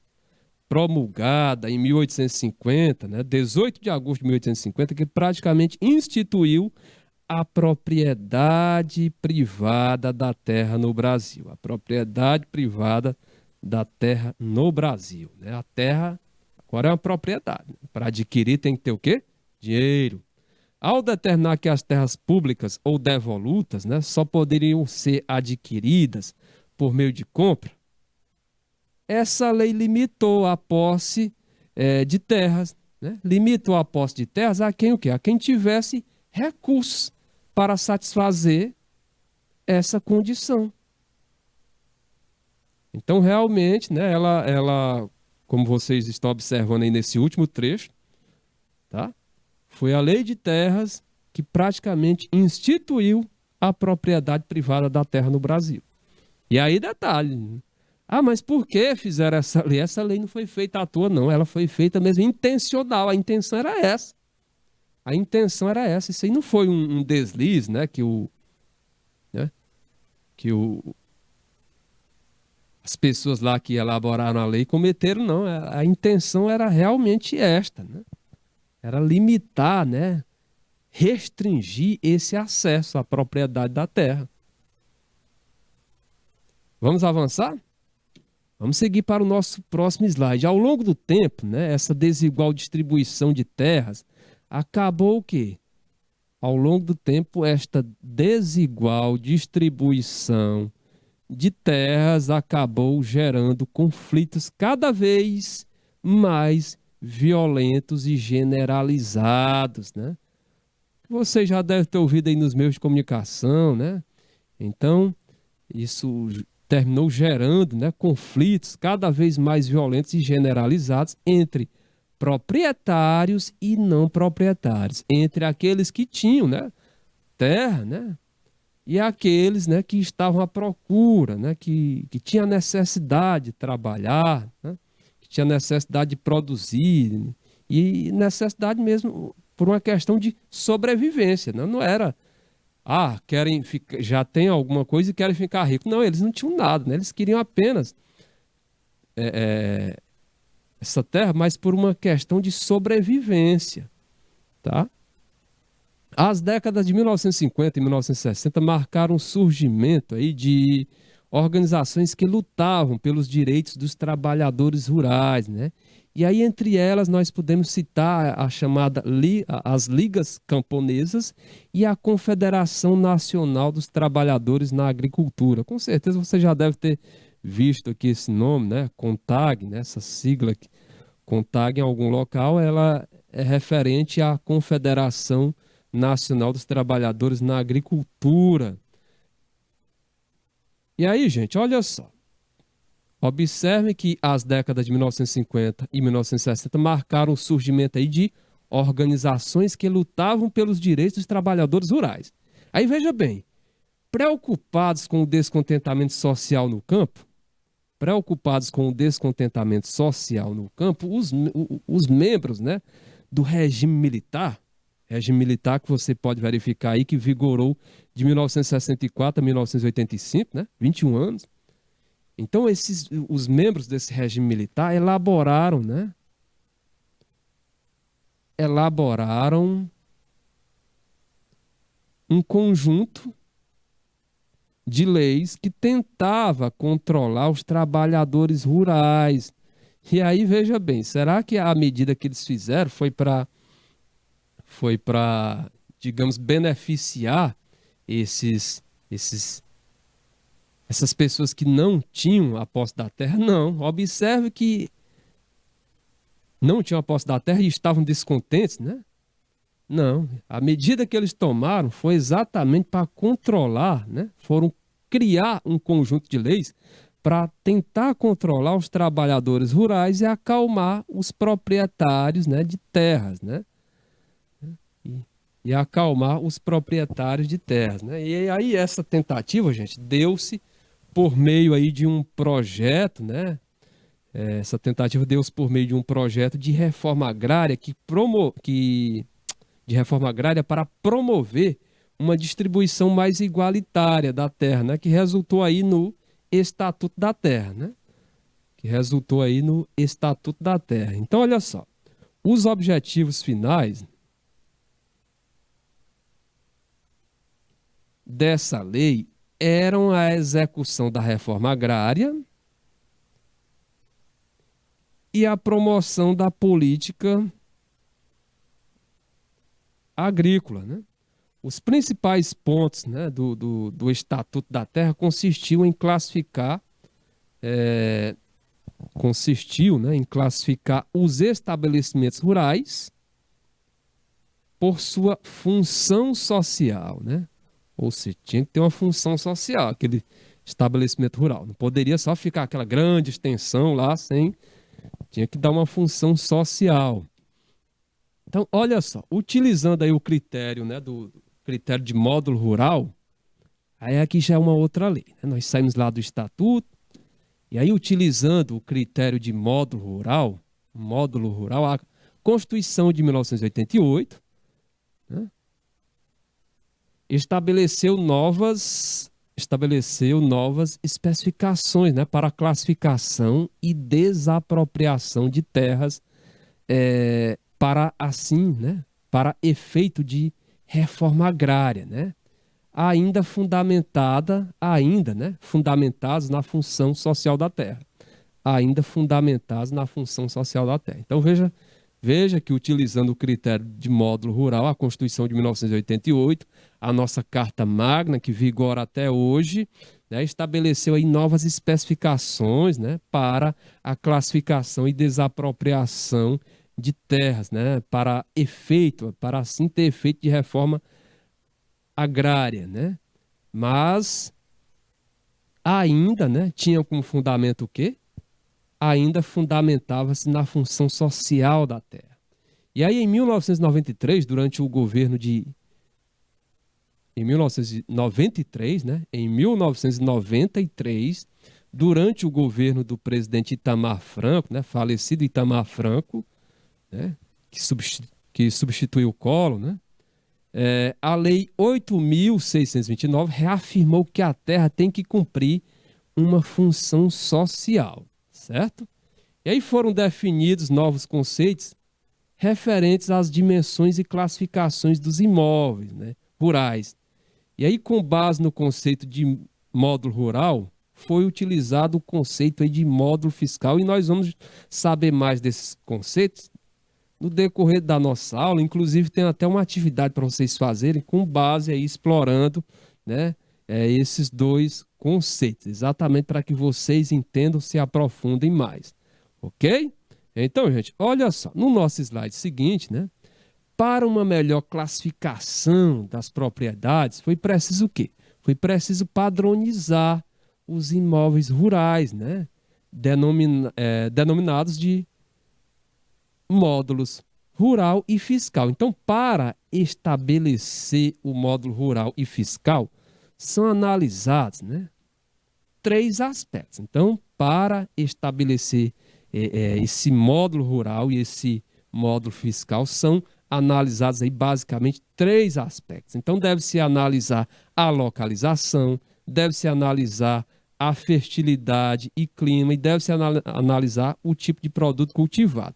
promulgada em 1850, né? 18 de agosto de 1850, que praticamente instituiu a propriedade privada da terra no Brasil. A propriedade privada da terra no Brasil, né? A terra agora é uma propriedade. Para adquirir tem que ter o quê? Dinheiro. Ao determinar que as terras públicas ou devolutas, né, só poderiam ser adquiridas por meio de compra, essa lei limitou a posse de terras, né? Limitou a posse de terras a quem o quê? A quem tivesse recursos para satisfazer essa condição. Então, realmente, né, como vocês estão observando aí nesse último trecho, tá? Foi a Lei de Terras que praticamente instituiu a propriedade privada da terra no Brasil. E aí, detalhe. Mas por que fizeram essa lei? Essa lei não foi feita à toa, não. Ela foi feita mesmo intencional. A intenção era essa. A intenção era essa. Isso aí não foi um deslize, né? Né, que as pessoas lá que elaboraram a lei cometeram, não. A intenção era realmente esta, né? Era limitar, né? Restringir esse acesso à propriedade da terra. Vamos avançar? Vamos seguir para o nosso próximo slide. Ao longo do tempo, né, essa desigual distribuição de terras acabou o quê? Ao longo do tempo, esta desigual distribuição de terras acabou gerando conflitos cada vez mais violentos e generalizados, né? Você já deve ter ouvido aí nos meios de comunicação, né? Então, isso terminou gerando, né, conflitos cada vez mais violentos e generalizados entre proprietários e não proprietários, entre aqueles que tinham, né, terra, né, e aqueles, né, que estavam à procura, né, que tinha necessidade de trabalhar, né, que tinha necessidade de produzir e necessidade mesmo por uma questão de sobrevivência, né? Não era querem ficar, já tem alguma coisa e querem ficar ricos. Não, eles não tinham nada, né? Eles queriam apenas essa terra, mas por uma questão de sobrevivência, tá? As décadas de 1950 e 1960 marcaram o surgimento aí de organizações que lutavam pelos direitos dos trabalhadores rurais, né? E aí, entre elas, nós podemos citar a chamada as Ligas Camponesas e a Confederação Nacional dos Trabalhadores na Agricultura. Com certeza você já deve ter visto aqui esse nome, né? CONTAG, né? Essa sigla CONTAG em algum local, ela é referente à Confederação Nacional dos Trabalhadores na Agricultura. E aí, gente, olha só. Observe que as décadas de 1950 e 1960 marcaram o surgimento aí de organizações que lutavam pelos direitos dos trabalhadores rurais. Aí veja bem, preocupados com o descontentamento social no campo, os membros, né, do regime militar que você pode verificar aí, que vigorou de 1964 a 1985, né, 21 anos. Então, os membros desse regime militar elaboraram, né, um conjunto de leis que tentava controlar os trabalhadores rurais. E aí, veja bem, será que a medida que eles fizeram foi para, digamos, beneficiar esses, esses, essas pessoas que não tinham a posse da terra? Não. Observe que não tinham a posse da terra e estavam descontentes, né? Não. A medida que eles tomaram foi exatamente para controlar, né? Foram criar um conjunto de leis para tentar controlar os trabalhadores rurais e acalmar os proprietários, né, de terras, né? E acalmar os proprietários de terras, né? E aí essa tentativa, gente, deu-se por meio aí de um projeto, né? Essa tentativa deu-se por meio de um projeto de reforma agrária de reforma agrária para promover uma distribuição mais igualitária da terra, né? Que resultou aí no Estatuto da Terra, né? Então, olha só, os objetivos finais dessa lei eram a execução da reforma agrária e a promoção da política agrícola, né? Os principais pontos, né, do Estatuto da Terra consistiu, né, em classificar os estabelecimentos rurais por sua função social, né? Ou seja, tinha que ter uma função social, aquele estabelecimento rural. Não poderia só ficar aquela grande extensão lá sem... Tinha que dar uma função social. Então, olha só, utilizando aí o critério, né, do critério de módulo rural, aí aqui já é uma outra lei, né? Nós saímos lá do Estatuto, e aí utilizando o critério de módulo rural, a Constituição de 1988, né, estabeleceu novas especificações, né, para a classificação e desapropriação de terras, para assim, né, para efeito de reforma agrária, né, fundamentados na função social da terra, Então veja que utilizando o critério de módulo rural, a Constituição de 1988, a nossa Carta Magna, que vigora até hoje, né, estabeleceu aí novas especificações, né, para a classificação e desapropriação de terras, né, para assim ter efeito de reforma agrária, né? Mas ainda, né, tinha como fundamento o quê? Ainda fundamentava-se na função social da terra. E aí, em 1993, durante o governo de. Em 1993, né? Em 1993, durante o governo do presidente Itamar Franco, né? Falecido Itamar Franco, né? Que substituiu o Collor, né? A Lei 8.629 reafirmou que a terra tem que cumprir uma função social, certo? E aí foram definidos novos conceitos referentes às dimensões e classificações dos imóveis, né, rurais. E aí, com base no conceito de módulo rural, foi utilizado o conceito aí de módulo fiscal, e nós vamos saber mais desses conceitos no decorrer da nossa aula. Inclusive, tem até uma atividade para vocês fazerem com base aí, explorando, né, esses dois conceitos, exatamente para que vocês entendam, se aprofundem mais. Ok? Então, gente, olha só, no nosso slide seguinte, né, para uma melhor classificação das propriedades, foi preciso o quê? Foi preciso padronizar os imóveis rurais, né, denominados de módulos rural e fiscal. Então, para estabelecer o módulo rural e fiscal, são analisados, né, três aspectos. Então, para estabelecer esse módulo rural e esse módulo fiscal, são analisados aí basicamente três aspectos. Então, deve-se analisar a localização, deve-se analisar a fertilidade e clima e deve-se analisar o tipo de produto cultivado.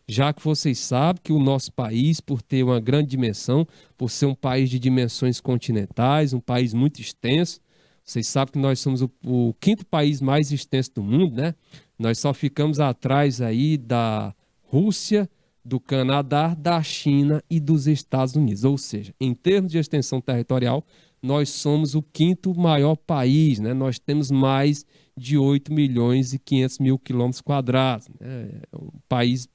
Já que vocês sabem que o nosso país, por ter uma grande dimensão, por ser um país de dimensões continentais, um país muito extenso, vocês sabem que nós somos o quinto país mais extenso do mundo, né? Nós só ficamos atrás aí da Rússia, do Canadá, da China e dos Estados Unidos. Ou seja, em termos de extensão territorial, nós somos o quinto maior país, né? Nós temos mais de 8 milhões e 500 mil quilômetros quadrados, né? É um país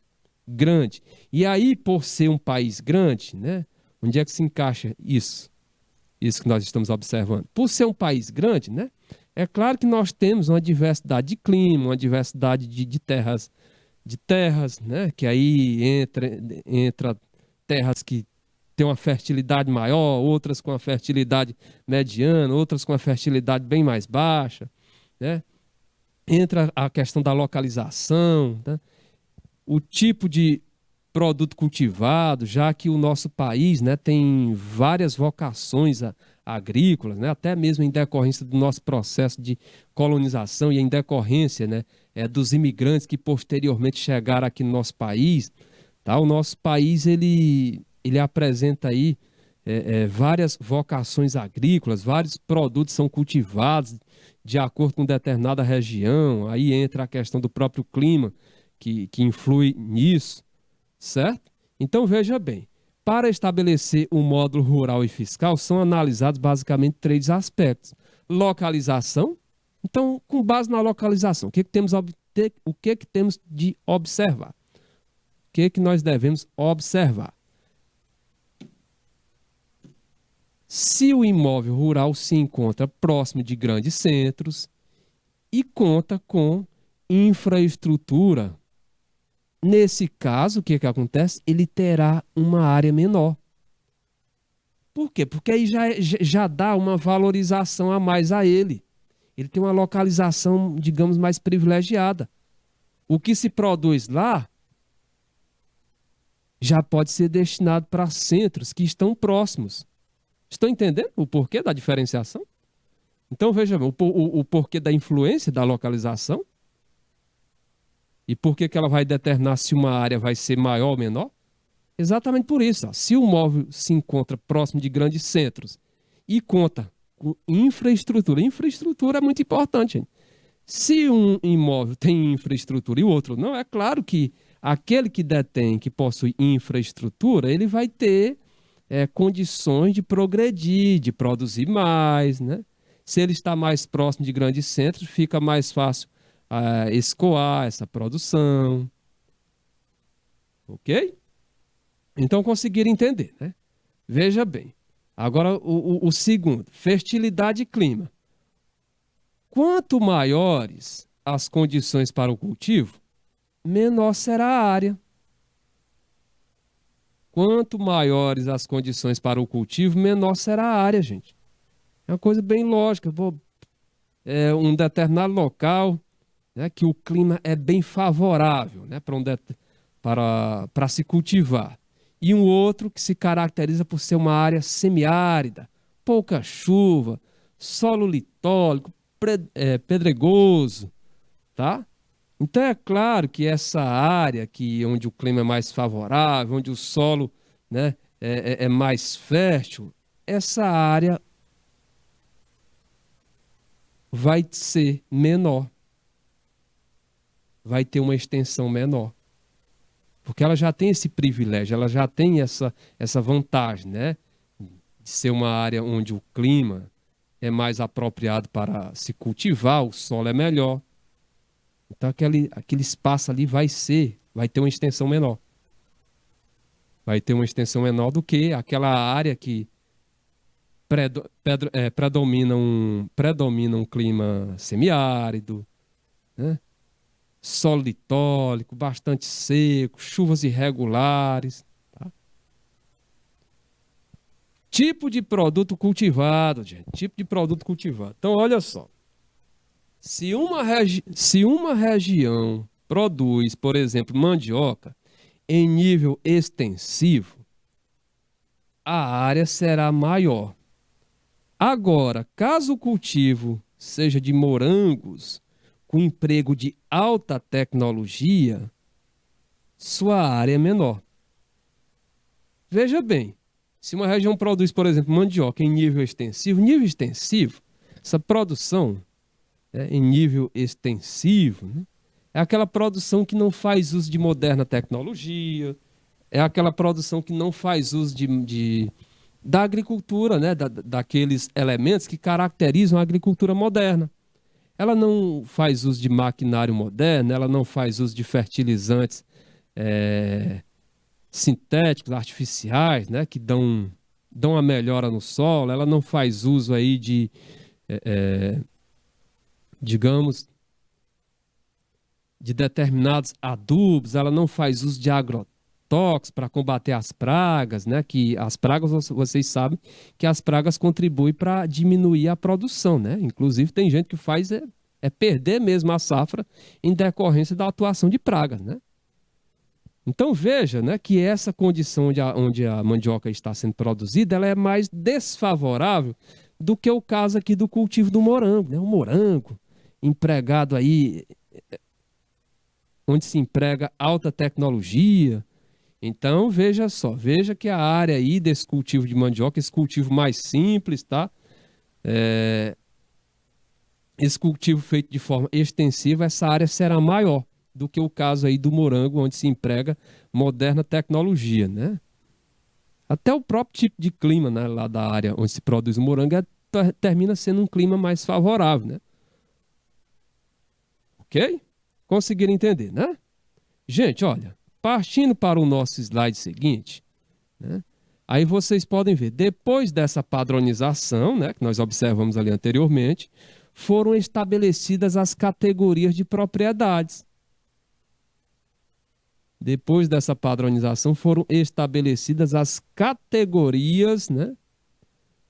grande. E aí, por ser um país grande, né? Onde é que se encaixa isso? Isso que nós estamos observando. Por ser um país grande, né? É claro que nós temos uma diversidade de clima, uma diversidade de terras, né? Que aí entra terras que têm uma fertilidade maior, outras com uma fertilidade mediana, outras com uma fertilidade bem mais baixa, né? Entra a questão da localização, né? O tipo de produto cultivado, já que o nosso país, né, tem várias vocações agrícolas, né, até mesmo em decorrência do nosso processo de colonização e em decorrência, né, dos imigrantes que posteriormente chegaram aqui no nosso país, tá? O nosso país ele apresenta aí várias vocações agrícolas, vários produtos são cultivados de acordo com determinada região, aí entra a questão do próprio clima que influi nisso, certo? Então veja bem, para estabelecer o módulo rural e fiscal são analisados basicamente três aspectos: localização. Então, com base na localização, o que que temos de observar? O que que nós devemos observar? Se o imóvel rural se encontra próximo de grandes centros e conta com infraestrutura, nesse caso, o que que acontece? Ele terá uma área menor. Por quê? Porque aí já dá uma valorização a mais a ele. Ele tem uma localização, digamos, mais privilegiada. O que se produz lá já pode ser destinado para centros que estão próximos. Estão entendendo o porquê da diferenciação? Então, veja bem, o porquê da influência da localização e por que ela vai determinar se uma área vai ser maior ou menor? Exatamente por isso. Ó. Se o imóvel se encontra próximo de grandes centros e conta com infraestrutura, infraestrutura é muito importante. Gente. Se um imóvel tem infraestrutura e o outro não, é claro que aquele que detém, que possui infraestrutura, ele vai ter condições de progredir, de produzir mais, né? Se ele está mais próximo de grandes centros, fica mais fácil escoar essa produção. Ok? Então conseguiram entender, né? Veja bem. Agora o segundo, fertilidade e clima. Quanto maiores as condições para o cultivo, menor será a área. Quanto maiores as condições para o cultivo, menor será a área, gente. É uma coisa bem lógica. Um determinado local, né, que o clima é bem favorável, né, para se cultivar. E um outro que se caracteriza por ser uma área semiárida, pouca chuva, solo litólico, pedregoso, tá? Então é claro que essa área onde o clima é mais favorável, onde o solo, né, é mais fértil, essa área vai ser menor, vai ter uma extensão menor. Porque ela já tem esse privilégio, ela já tem essa vantagem, né? De ser uma área onde o clima é mais apropriado para se cultivar, o solo é melhor. Então aquele espaço ali vai ter uma extensão menor. Vai ter uma extensão menor do que aquela área que predomina um clima semiárido, né? Solo litólico, bastante seco, chuvas irregulares. Tá? Tipo de produto cultivado, gente. Tipo de produto cultivado. Então, olha só. Se uma região produz, por exemplo, mandioca em nível extensivo, a área será maior. Agora, caso o cultivo seja de morangos, com emprego de alta tecnologia, sua área é menor. Veja bem, se uma região produz, por exemplo, mandioca em nível extensivo, essa produção em nível extensivo, né, é aquela produção que não faz uso de moderna tecnologia, é aquela produção que não faz uso da agricultura, né, daqueles elementos que caracterizam a agricultura moderna. Ela não faz uso de maquinário moderno, ela não faz uso de fertilizantes sintéticos, artificiais, né, que dão uma melhora no solo, ela não faz uso aí digamos, de determinados adubos, ela não faz uso de agrotóxicos para combater as pragas, né, que as pragas, vocês sabem que as pragas contribuem para diminuir a produção, né, inclusive tem gente que faz perder mesmo a safra em decorrência da atuação de pragas, né. Então veja, né, que essa condição onde a mandioca está sendo produzida, ela é mais desfavorável do que o caso aqui do cultivo do morango, né? O morango empregado aí, onde se emprega alta tecnologia. Então veja só, veja que a área aí desse cultivo de mandioca, esse cultivo mais simples, tá? Esse cultivo feito de forma extensiva, essa área será maior do que o caso aí do morango, onde se emprega moderna tecnologia, né? Até o próprio tipo de clima, né, lá da área onde se produz o morango termina sendo um clima mais favorável, né? Ok? Conseguiram entender, né? Gente, olha, partindo para o nosso slide seguinte, né? Aí vocês podem ver, depois dessa padronização, né, que nós observamos ali anteriormente, foram estabelecidas as categorias de propriedades. Depois dessa padronização, foram estabelecidas as categorias, né,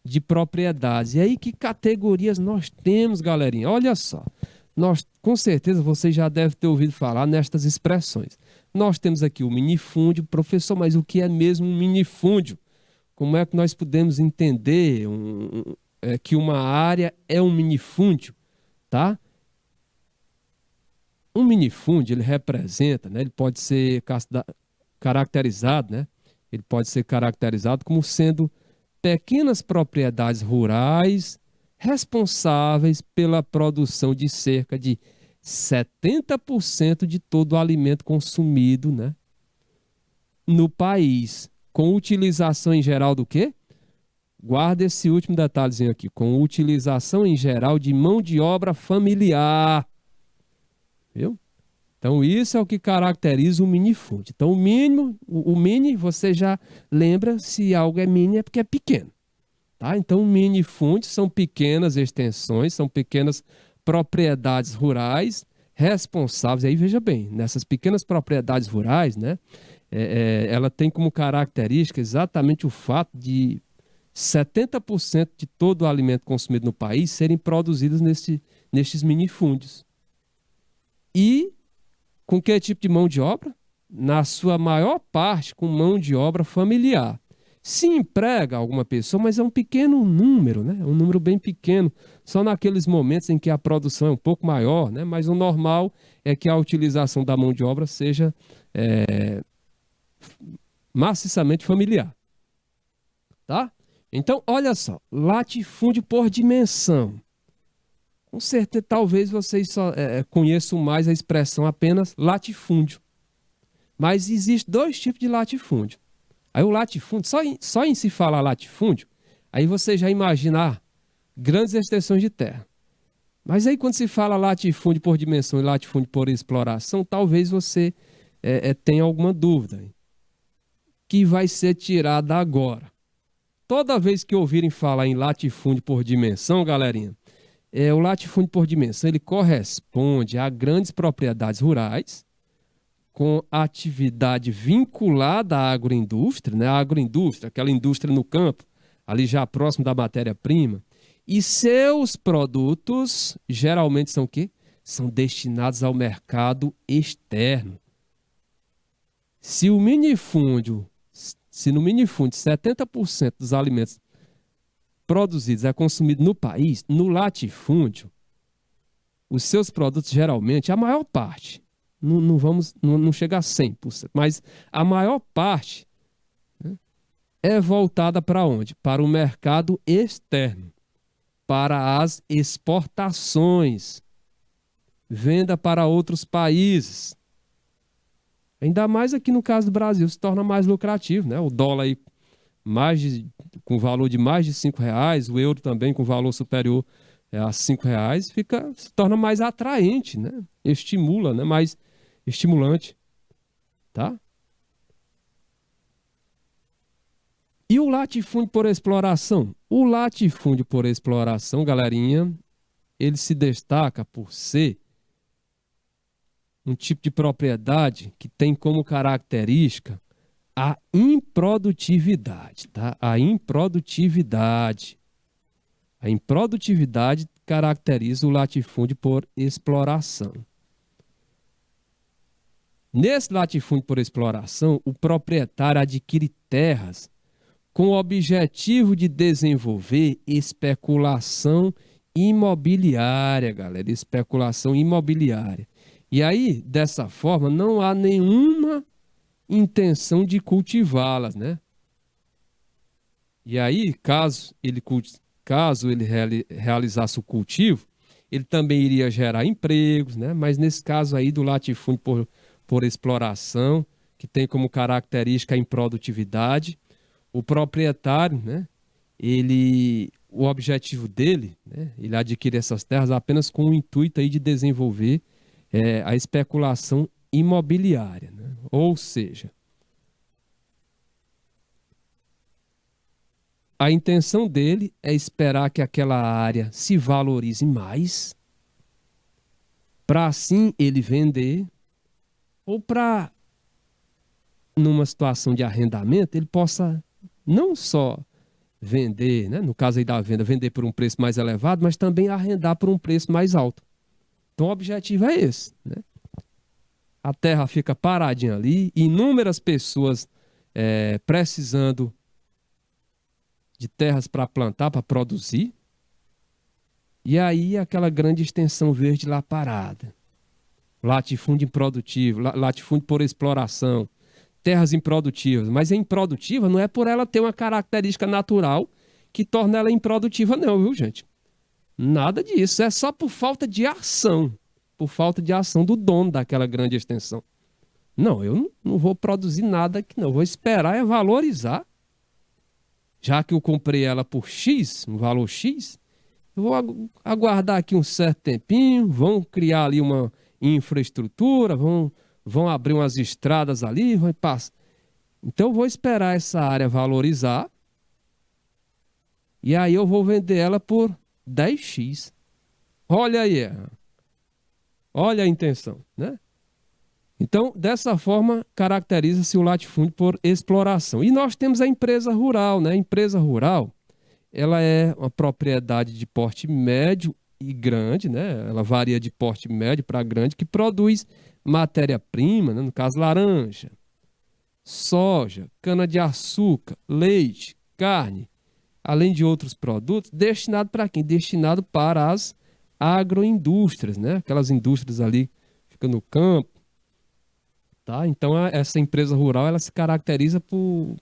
de propriedades. E aí, que categorias nós temos, galerinha? Olha só. Nós, com certeza, você já deve ter ouvido falar nestas expressões. Nós temos aqui o minifúndio. Professor, mas o que é mesmo um minifúndio? Como é que nós podemos entender que uma área é um minifúndio, tá? Um minifúndio, ele representa, né? Ele pode ser caracterizado, né? Ele pode ser caracterizado como sendo pequenas propriedades rurais responsáveis pela produção de cerca de 70% de todo o alimento consumido, né, no país, com utilização em geral do quê? Guarda esse último detalhezinho aqui, com utilização em geral de mão de obra familiar. Viu? Então, isso é o que caracteriza o minifúndio. Então, o mínimo, o mini, você já lembra, se algo é mini é porque é pequeno. Tá? Então, minifúndios são pequenas extensões, são pequenas propriedades rurais responsáveis. Aí, veja bem, nessas pequenas propriedades rurais, né, ela tem como característica exatamente o fato de 70% de todo o alimento consumido no país serem produzidos nestes minifúndios. E com que tipo de mão de obra? Na sua maior parte, com mão de obra familiar. Se emprega alguma pessoa, mas é um pequeno número, né? É um número bem pequeno. Só naqueles momentos em que a produção é um pouco maior, né? Mas o normal é que a utilização da mão de obra seja maciçamente familiar. Tá? Então, olha só, latifúndio por dimensão. Com certeza, talvez vocês só conheçam mais a expressão apenas latifúndio. Mas existe dois tipos de latifúndio. Aí o latifúndio, só em se falar latifúndio, aí você já imagina grandes extensões de terra. Mas aí quando se fala latifúndio por dimensão e latifúndio por exploração, talvez você tenha alguma dúvida que vai ser tirada agora. Toda vez que ouvirem falar em latifúndio por dimensão, galerinha, o latifúndio por dimensão ele corresponde a grandes propriedades rurais com atividade vinculada à agroindústria, né? A agroindústria, aquela indústria no campo, ali já próximo da matéria-prima. E seus produtos geralmente são o quê? São destinados ao mercado externo. Se no minifúndio 70% dos alimentos produzidos é consumido no país, no latifúndio, os seus produtos geralmente, a maior parte, não chega a 100%, mas a maior parte, né, é voltada para onde? Para o mercado externo, para as exportações, venda para outros países. Ainda mais aqui no caso do Brasil, se torna mais lucrativo, né? O dólar aí com valor de mais de R$ 5, o euro também com valor superior a R$ 5, se torna mais atraente, né? Estimula, né? Mais estimulante, tá? E o latifúndio por exploração? O latifúndio por exploração, galerinha, ele se destaca por ser um tipo de propriedade que tem como característica a improdutividade, tá? A improdutividade. A improdutividade caracteriza o latifúndio por exploração. Nesse latifúndio por exploração, o proprietário adquire terras com o objetivo de desenvolver especulação imobiliária, galera, especulação imobiliária. E aí, dessa forma, não há nenhuma intenção de cultivá-las, né? E aí, caso ele realizasse o cultivo, ele também iria gerar empregos, né? Mas nesse caso aí do latifúndio por exploração, que tem como característica a improdutividade, o proprietário, né? O objetivo dele, né? Ele adquire essas terras apenas com o intuito aí de desenvolver a especulação imobiliária, né? Ou seja, a intenção dele é esperar que aquela área se valorize mais, para assim ele vender, ou para, numa situação de arrendamento, ele possa não só vender, né? No caso aí da venda, vender por um preço mais elevado, mas também arrendar por um preço mais alto. Então o objetivo é esse, né? A terra fica paradinha ali, inúmeras pessoas precisando de terras para plantar, para produzir, e aí aquela grande extensão verde lá parada. Latifúndio improdutivo, latifúndio por exploração, terras improdutivas. Mas é improdutiva não é por ela ter uma característica natural que torna ela improdutiva não, viu, gente? Nada disso, é só por falta de ação. Por falta de ação do dono daquela grande extensão. Não, eu não vou produzir nada aqui não, vou esperar valorizar. já que eu comprei ela por X, um valor X, eu vou aguardar aqui um certo tempinho, vão criar ali uma infraestrutura, vão abrir umas estradas ali, vai passar. Então eu vou esperar essa área valorizar e aí eu vou vender ela por 10x. Olha aí, olha a intenção, né? Então, dessa forma, caracteriza-se o latifúndio por exploração. E nós temos a empresa rural, né? A empresa rural, ela é uma propriedade de porte médio e grande, né? Ela varia de porte médio para grande, que produz matéria-prima, né? No caso, laranja, soja, cana-de-açúcar, leite, carne, além de outros produtos, destinado para quem? Destinado para as agroindústrias, né? Aquelas indústrias ali que ficam no campo, tá? Então, essa empresa rural, ela se caracteriza por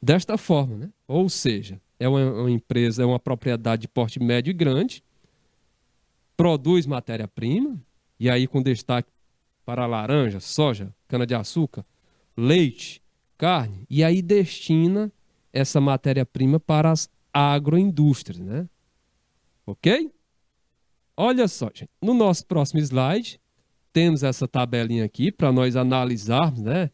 desta forma, né? Ou seja, é uma empresa, é uma propriedade de porte médio e grande, produz matéria-prima, e aí com destaque para laranja, soja, cana-de-açúcar, leite, carne, e aí destina essa matéria-prima para as agroindústrias, né? Ok? Olha só, gente, no nosso próximo slide, temos essa tabelinha aqui para nós analisarmos, né?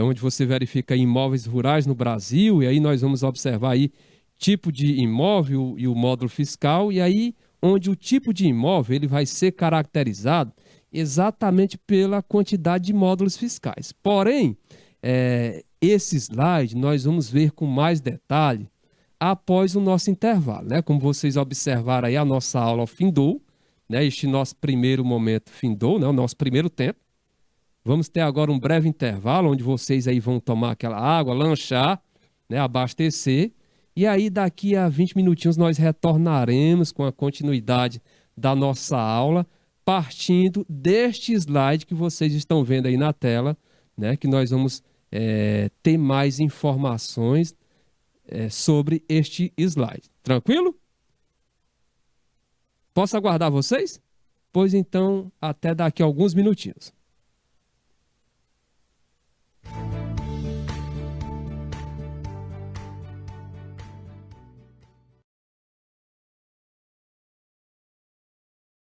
Onde você verifica imóveis rurais no Brasil, e aí nós vamos observar aí tipo de imóvel e o módulo fiscal, e aí onde o tipo de imóvel ele vai ser caracterizado exatamente pela quantidade de módulos fiscais. Porém, esse slide nós vamos ver com mais detalhe após o nosso intervalo, né? Como vocês observaram aí, a nossa aula findou, né? Este nosso primeiro momento findou, né? O nosso primeiro tempo. Vamos ter agora um breve intervalo, onde vocês aí vão tomar aquela água, lanchar, né? Abastecer. E aí, daqui a 20 minutinhos, nós retornaremos com a continuidade da nossa aula, partindo deste slide que vocês estão vendo aí na tela, né? Que nós vamos ter mais informações sobre este slide. Tranquilo? Posso aguardar vocês? Pois então, até daqui a alguns minutinhos.